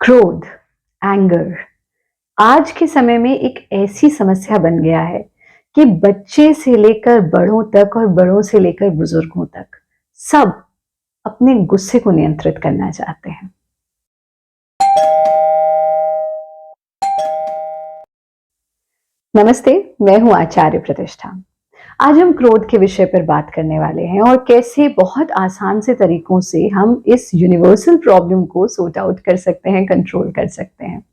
क्रोध, एंगर आज के समय में एक ऐसी समस्या बन गया है कि बच्चे से लेकर बड़ों तक और बड़ों से लेकर बुजुर्गों तक सब अपने गुस्से को नियंत्रित करना चाहते हैं। नमस्ते, मैं हूं आचार्य प्रतिष्ठा। आज हम क्रोध के विषय पर बात करने वाले हैं और कैसे बहुत आसान से तरीकों से हम इस यूनिवर्सल प्रॉब्लम को सॉर्ट आउट कर सकते हैं, कंट्रोल कर सकते हैं।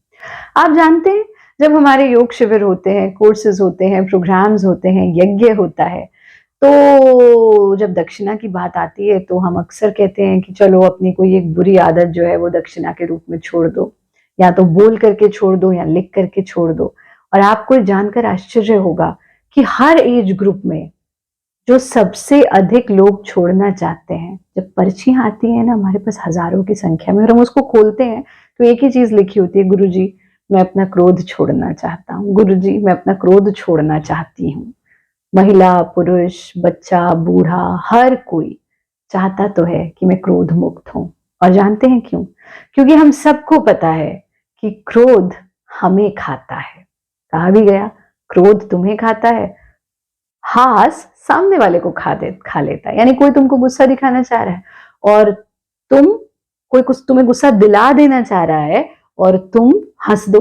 आप जानते हैं, जब हमारे योग शिविर होते हैं, कोर्सेज होते हैं, प्रोग्राम्स होते हैं, यज्ञ होता है, तो जब दक्षिणा की बात आती है तो हम अक्सर कहते हैं कि चलो अपनी कोई एक बुरी आदत जो है वो दक्षिणा के रूप में छोड़ दो, या तो बोल करके छोड़ दो या लिख करके छोड़ दो। और आपको जानकर आश्चर्य होगा कि हर एज ग्रुप में जो सबसे अधिक लोग छोड़ना चाहते हैं, जब पर्चियां आती है ना हमारे पास हजारों की संख्या में और हम उसको खोलते हैं तो एक ही चीज लिखी होती है, गुरुजी मैं अपना क्रोध छोड़ना चाहता हूँ, गुरुजी मैं अपना क्रोध छोड़ना चाहती हूँ। महिला, पुरुष, बच्चा, बूढ़ा, हर कोई चाहता तो है कि मैं क्रोध मुक्त हूं। और जानते हैं क्यों? क्योंकि हम सबको पता है कि क्रोध हमें खाता है। कहा भी गया, क्रोध तुम्हें खाता है, हास सामने वाले को खा लेता है। यानी कोई तुमको गुस्सा दिखाना चाह रहा है और कोई कुछ तुम्हें गुस्सा दिला देना चाह रहा है और तुम हंस दो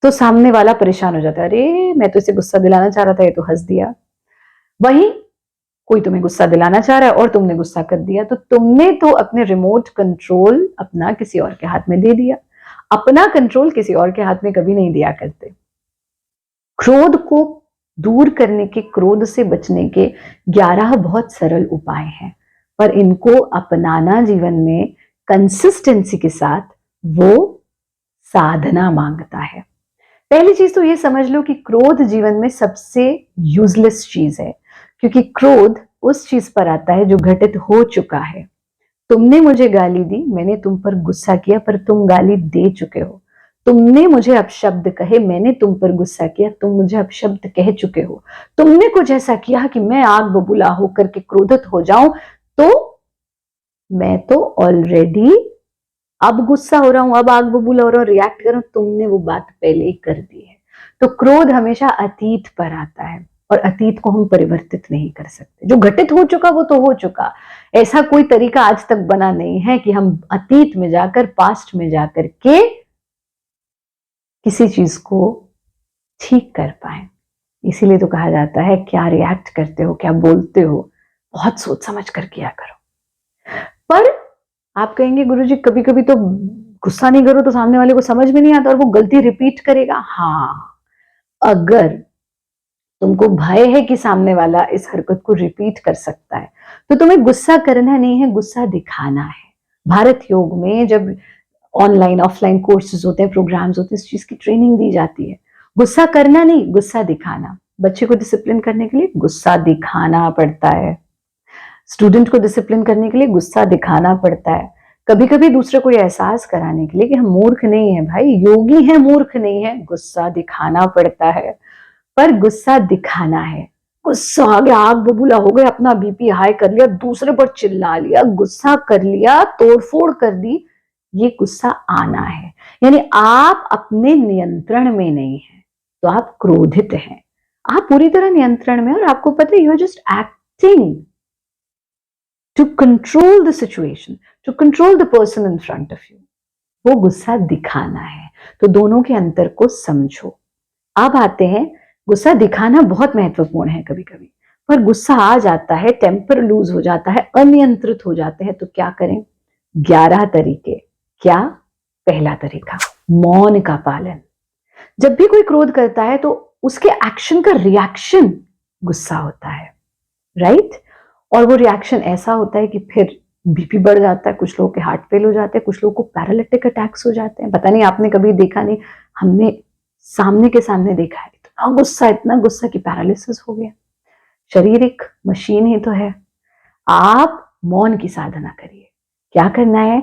तो सामने वाला परेशान हो जाता है, अरे मैं तो इसे गुस्सा दिलाना चाह रहा था, ये तो हंस दिया। वहीं कोई तुम्हें गुस्सा दिलाना चाह रहा है और तुमने गुस्सा कर दिया, तो तुमने तो अपने रिमोट कंट्रोल अपना किसी और के हाथ में दे दिया। अपना कंट्रोल किसी और के हाथ में कभी नहीं दिया करते। क्रोध को दूर करने के, क्रोध से बचने के 11 बहुत सरल उपाय हैं, पर इनको अपनाना जीवन में कंसिस्टेंसी के साथ वो साधना मांगता है। पहली चीज तो ये समझ लो कि क्रोध जीवन में सबसे यूजलेस चीज है, क्योंकि क्रोध उस चीज पर आता है जो घटित हो चुका है। तुमने मुझे गाली दी, मैंने तुम पर गुस्सा किया, पर तुम गाली दे चुके हो। तुमने मुझे अपशब्द कहे, मैंने तुम पर गुस्सा किया, तुम मुझे अपशब्द कह चुके हो। तुमने कुछ ऐसा किया कि मैं आग बबूला होकर के क्रोधित हो जाऊं, तो मैं तो ऑलरेडी अब गुस्सा हो रहा हूं, अब आग बबूला हो रहा हूं, रिएक्ट कर रहा हूं, तुमने वो बात पहले ही कर दी है। तो क्रोध हमेशा अतीत पर आता है और अतीत को हम परिवर्तित नहीं कर सकते। जो घटित हो चुका वो तो हो चुका। ऐसा कोई तरीका आज तक बना नहीं है कि हम अतीत में जाकर, पास्ट में जाकर के किसी चीज को ठीक कर पाए। इसीलिए तो कहा जाता है, क्या रिएक्ट करते हो, क्या बोलते हो, बहुत सोच समझ कर किया करो। पर आप कहेंगे गुरुजी कभी कभी तो गुस्सा नहीं करो तो सामने वाले को समझ में नहीं आता और वो गलती रिपीट करेगा। हाँ, अगर तुमको भय है कि सामने वाला इस हरकत को रिपीट कर सकता है, तो तुम्हें गुस्सा करना नहीं है, गुस्सा दिखाना है। भारत योग में जब ऑनलाइन ऑफलाइन कोर्सेज होते हैं, प्रोग्राम्स होते हैं, इस चीज की ट्रेनिंग दी जाती है। गुस्सा करना नहीं, गुस्सा दिखाना। बच्चे को डिसिप्लिन करने के लिए गुस्सा दिखाना पड़ता है, स्टूडेंट को डिसिप्लिन करने के लिए गुस्सा दिखाना पड़ता है, कभी कभी दूसरे को एहसास कराने के लिए कि हम मूर्ख नहीं है भाई, योगी है, मूर्ख नहीं है, गुस्सा दिखाना पड़ता है। पर गुस्सा दिखाना है। गुस्सा आ गया, आग बबूला हो गया, अपना बीपी हाई कर लिया, दूसरे पर चिल्ला लिया, गुस्सा कर लिया, तोड़फोड़ कर दी, ये गुस्सा आना है। यानी आप अपने नियंत्रण में नहीं है, तो आप क्रोधित हैं। आप पूरी तरह नियंत्रण में और आपको पता है, you are just acting to control the situation, to control the person in front of you. वो गुस्सा दिखाना है। तो दोनों के अंतर को समझो। अब आते हैं, गुस्सा दिखाना बहुत महत्वपूर्ण है कभी कभी, पर गुस्सा आ जाता है, टेम्पर लूज हो जाता है, अनियंत्रित हो जाते हैं, तो क्या करें? 11 तरीके। क्या? पहला तरीका, मौन का पालन। जब भी कोई क्रोध करता है तो उसके एक्शन का रिएक्शन गुस्सा होता है, राइट? और वो रिएक्शन ऐसा होता है कि फिर बीपी बढ़ जाता है, कुछ लोगों के हार्ट फेल हो जाते हैं, कुछ लोगों को पैरालिटिक अटैक्स हो जाते हैं। पता नहीं आपने कभी देखा नहीं, हमने सामने के सामने देखा है, इतना गुस्सा कि पैरालिसिस हो गया। शरीर एक मशीन ही तो है। आप मौन की साधना करिए। क्या करना है?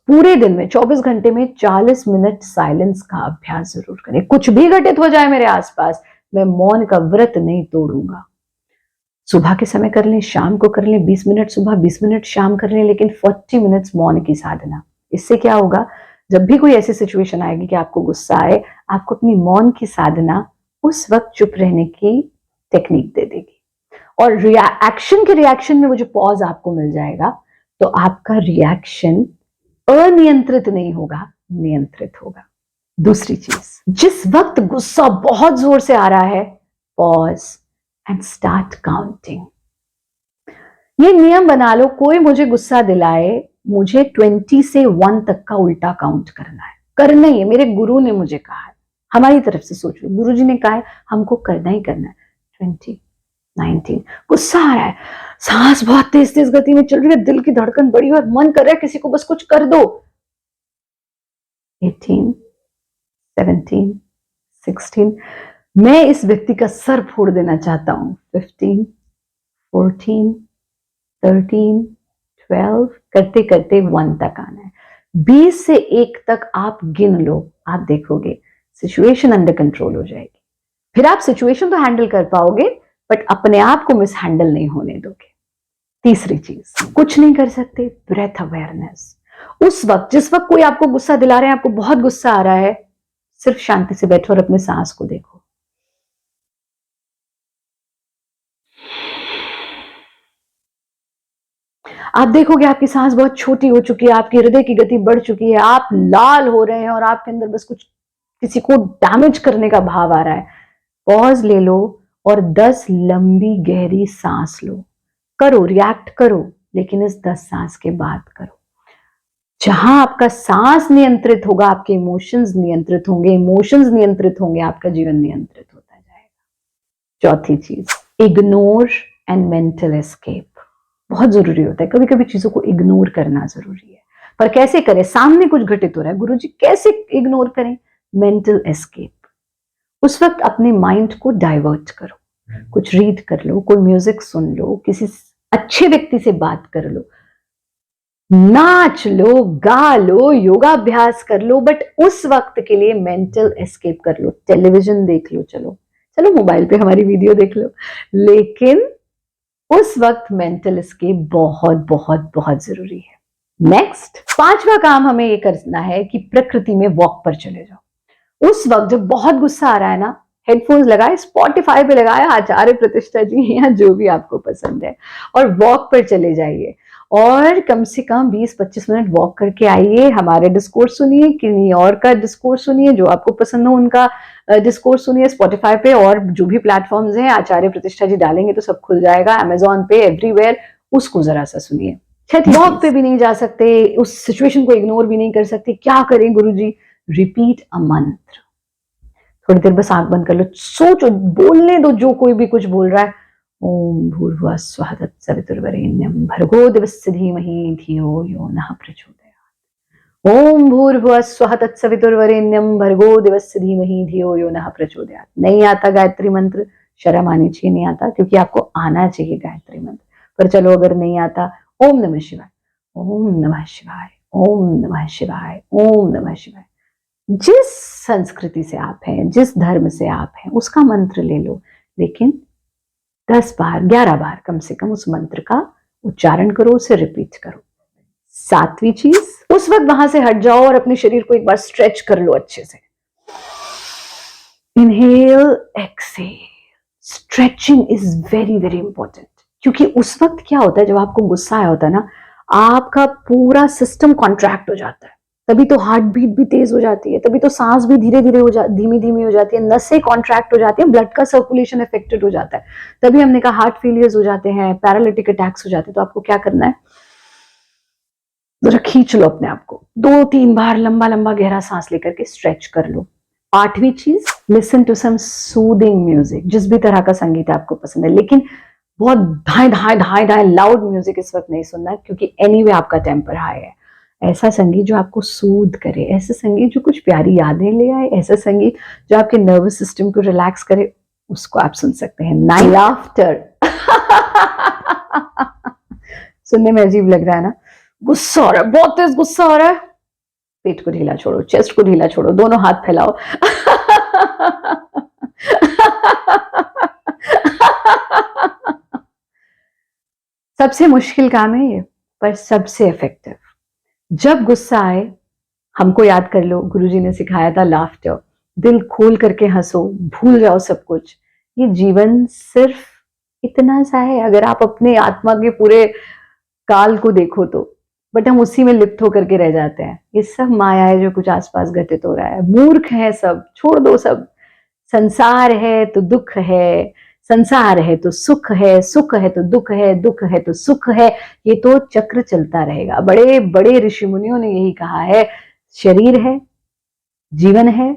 पूरे दिन में 24 घंटे में 40 मिनट साइलेंस का अभ्यास जरूर करें। कुछ भी घटित हो जाए मेरे आसपास, मैं मौन का व्रत नहीं तोड़ूंगा। सुबह के समय कर लें, शाम को कर लें, 20 मिनट सुबह, 20 मिनट शाम कर लें, लेकिन 40 मिनट्स मौन की साधना। इससे क्या होगा, जब भी कोई ऐसी सिचुएशन आएगी कि आपको गुस्सा आए, आपको अपनी मौन की साधना उस वक्त चुप रहने की टेक्निक दे देगी। और एक्शन के रिएक्शन में वो जो पॉज आपको मिल जाएगा, तो आपका रिएक्शन अनियंत्रित नहीं होगा, नियंत्रित होगा। दूसरी चीज, जिस वक्त गुस्सा बहुत जोर से आ रहा है, पॉज एंड स्टार्ट काउंटिंग। ये नियम बना लो, कोई मुझे गुस्सा दिलाए, मुझे 20 से 1 तक का उल्टा काउंट करना है, करना ही है। मेरे गुरु ने मुझे कहा है, हमारी तरफ से सोच लो, गुरु जी ने कहा है हमको करना ही करना है। 20, 19, गुस्सा आ रहा है, सांस बहुत तेज तेज गति में चल रही है, दिल की धड़कन बड़ी और मन कर रहा है किसी को बस कुछ कर दो। 18, 17, 16, मैं इस व्यक्ति का सर फोड़ देना चाहता हूं। 15, 14, 13, 12, करते करते 1 तक आना है। 20 से 1 तक आप गिन लो, आप देखोगे सिचुएशन अंडर कंट्रोल हो जाएगी। फिर आप सिचुएशन तो हैंडल कर पाओगे, बट अपने आप को मिस हैंडल नहीं होने दोगे। तीसरी चीज, कुछ नहीं कर सकते, ब्रेथ अवेयरनेस। उस वक्त, जिस वक्त कोई आपको गुस्सा दिला रहे हैं, आपको बहुत गुस्सा आ रहा है, सिर्फ शांति से बैठो और अपने सांस को देखो। आप देखोगे आपकी सांस बहुत छोटी हो चुकी है, आपकी हृदय की गति बढ़ चुकी है, आप लाल हो रहे हैं और आपके अंदर बस कुछ किसी को डैमेज करने का भाव आ रहा है। पॉज ले लो और 10 लंबी गहरी सांस लो। करो, रिएक्ट करो, लेकिन इस 10 सांस के बाद करो। जहां आपका सांस नियंत्रित होगा, आपके इमोशंस नियंत्रित होंगे, इमोशंस नियंत्रित होंगे, आपका जीवन नियंत्रित होता जाएगा। चौथी चीज, इग्नोर एंड मेंटल एस्केप। बहुत जरूरी होता है, कभी कभी चीजों को इग्नोर करना जरूरी है, पर कैसे करें? सामने कुछ घटित हो रहा है, गुरुजी कैसे इग्नोर करें? Mental escape. उस वक्त अपने माइंड को डाइवर्ट करो, कुछ रीड कर लो, कोई म्यूजिक सुन लो, किसी अच्छे व्यक्ति से बात कर लो, नाच लो, गा लो, योगाभ्यास कर लो, बट उस वक्त के लिए मेंटल एस्केप कर लो। टेलीविजन देख लो, चलो चलो मोबाइल पे हमारी वीडियो देख लो, लेकिन उस वक्त मेंटल एस्केप बहुत बहुत बहुत जरूरी है। नेक्स्ट, 5वां काम हमें ये करना है कि प्रकृति में वॉक पर चले जाओ। उस वक्त जब बहुत गुस्सा आ रहा है ना, हेडफोन्स लगाए, स्पॉटिफाई पे लगाए आचार्य प्रतिष्ठा जी या जो भी आपको पसंद है, और वॉक पर चले जाइए और कम से कम 20-25 मिनट वॉक करके आइए। हमारे डिस्कोर्स सुनिए, किन्हीं और का डिस्कोर्स सुनिए, जो आपको पसंद हो उनका डिस्कोर्स सुनिए। स्पॉटिफाई पे और जो भी प्लेटफॉर्म्स हैं, आचार्य प्रतिष्ठा जी डालेंगे तो सब खुल जाएगा, अमेजॉन पे, एवरीवेयर, उसको जरा सा सुनिए। वॉक पे भी नहीं जा सकते, उस सिचुएशन को इग्नोर भी नहीं कर सकते, क्या करें गुरुजी? रिपीट अ मंत्र। थोड़ी देर बस आंख बंद कर लो, सोचो, बोलने दो जो कोई भी कुछ बोल रहा है। ओम भूर्भुवः स्वः तत्सवितुर्वरेण्यं भर्गो देवस्य धीमहि धियो यो नः प्रचोदयात्। ओम भूर्भुवः स्वः तत्सवितुर्वरेण्यं भर्गो देवस्य धीमहि धियो यो नः प्रचोदयात्। नहीं आता गायत्री मंत्र, शर्म आनी चाहिए, नहीं आता, क्योंकि आपको आना चाहिए गायत्री मंत्र। पर चलो अगर नहीं आता, ओम नमः शिवाय, ओम नमः शिवाय, ओम नमः शिवाय, ओम नमः शिवाय। जिस संस्कृति से आप हैं, जिस धर्म से आप हैं, उसका मंत्र ले लो, लेकिन 10 बार, 11 बार कम से कम उस मंत्र का उच्चारण करो, उसे रिपीट करो। 7वीं चीज, उस वक्त वहां से हट जाओ और अपने शरीर को एक बार स्ट्रेच कर लो अच्छे से। Inhale, exhale. Stretching is very very important, क्योंकि उस वक्त क्या होता है, जब आपको गुस्सा आया होता है ना, आपका पूरा सिस्टम कॉन्ट्रैक्ट हो जाता है, तभी तो हार्ट बीट भी तेज हो जाती है, तभी तो सांस भी धीरे धीरे धीमी धीमी हो जाती है, नसें कॉन्ट्रैक्ट हो जाती है, ब्लड का सर्कुलेशन इफेक्टेड हो जाता है, तभी हमने कहा हार्ट फेलियर्स हो जाते हैं, पैरालिटिक अटैक्स हो जाते हैं। तो आपको क्या करना है, जरा खींच लो अपने आप को, 2-3 बार लंबा लंबा गहरा सांस लेकर के स्ट्रेच कर लो। 8वीं चीज, listen to some soothing music. जिस भी तरह का संगीत आपको पसंद है, लेकिन बहुत धाए धाए धाए धाए लाउड म्यूजिक इस वक्त नहीं सुनना, क्योंकि एनीवे आपका टेम्पर हाई है। ऐसा संगीत जो आपको सूद करे, ऐसा संगीत जो कुछ प्यारी यादें ले आए, ऐसा संगीत जो आपके नर्वस सिस्टम को रिलैक्स करे, उसको आप सुन सकते हैं। Nine, laughter. सुनने में अजीब लग रहा है ना, गुस्सा हो रहा है, बहुत तेज गुस्सा हो रहा है, पेट को ढीला छोड़ो, चेस्ट को ढीला छोड़ो, दोनों हाथ फैलाओ। सबसे मुश्किल काम है ये, पर सबसे इफेक्टिव। जब गुस्सा आए, हमको याद कर लो, गुरुजी ने सिखाया था लाफ्टर, दिल खोल करके हंसो, भूल जाओ सब कुछ। ये जीवन सिर्फ इतना सा है, अगर आप अपने आत्मा के पूरे काल को देखो तो, बट हम उसी में लिप्त होकर के रह जाते हैं। ये सब माया है जो कुछ आसपास घटित हो रहा है, मूर्ख है सब, छोड़ दो सब। संसार है तो दुख है, संसार है तो सुख है, सुख है तो दुख है, दुख है तो सुख है, ये तो चक्र चलता रहेगा। बड़े बड़े ऋषि मुनियों ने यही कहा है, शरीर है, जीवन है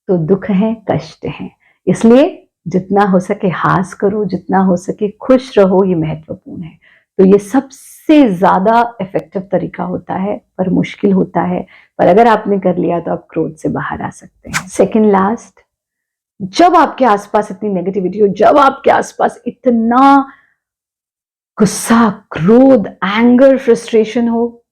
तो दुख है, कष्ट है। इसलिए जितना हो सके हास करो, जितना हो सके खुश रहो, ये महत्वपूर्ण है। तो ये सबसे ज्यादा इफेक्टिव तरीका होता है, पर मुश्किल होता है, पर अगर आपने कर लिया तो आप क्रोध से बाहर आ सकते हैं। सेकंड लास्ट, जब आपके आसपास इतनी नेगेटिविटी हो, जब आपके आसपास इतना गुस्सा, क्रोध, एंगर, फ्रस्ट्रेशन हो,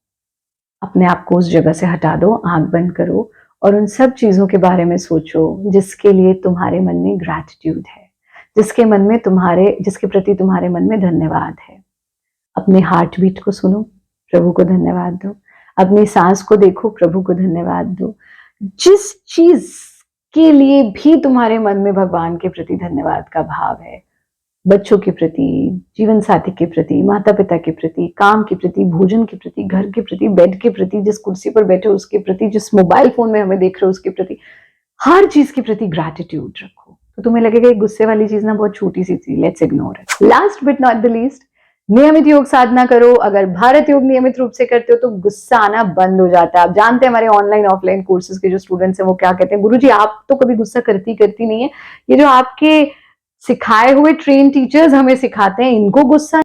अपने आप को उस जगह से हटा दो, आंख बंद करो और उन सब चीजों के बारे में सोचो जिसके लिए तुम्हारे मन में ग्रैटिट्यूड है, जिसके प्रति तुम्हारे मन में धन्यवाद है। अपने हार्ट बीट को सुनो, प्रभु को धन्यवाद दो। अपनी सांस को देखो, प्रभु को धन्यवाद दो। जिस चीज के लिए भी तुम्हारे मन में भगवान के प्रति धन्यवाद का भाव है, बच्चों के प्रति, जीवन साथी के प्रति, माता पिता के प्रति, काम के प्रति, भोजन के प्रति, घर के प्रति, बेड के प्रति, जिस कुर्सी पर बैठे हो उसके प्रति, जिस मोबाइल फोन में हमें देख रहे हो उसके प्रति, हर चीज के प्रति ग्रैटिट्यूड रखो। तो तुम्हें लगेगा ये गुस्से वाली चीज ना बहुत छोटी सी थी, let's ignore it. Last but not the least, नियमित योग साधना करो। अगर भारत योग नियमित रूप से करते हो तो गुस्सा आना बंद हो जाता है। आप जानते हैं हमारे ऑनलाइन ऑफलाइन कोर्सेज के जो स्टूडेंट्स हैं वो क्या कहते हैं, गुरुजी आप तो कभी गुस्सा करती नहीं है, ये जो आपके सिखाए हुए ट्रेन टीचर्स हमें सिखाते हैं, इनको गुस्सा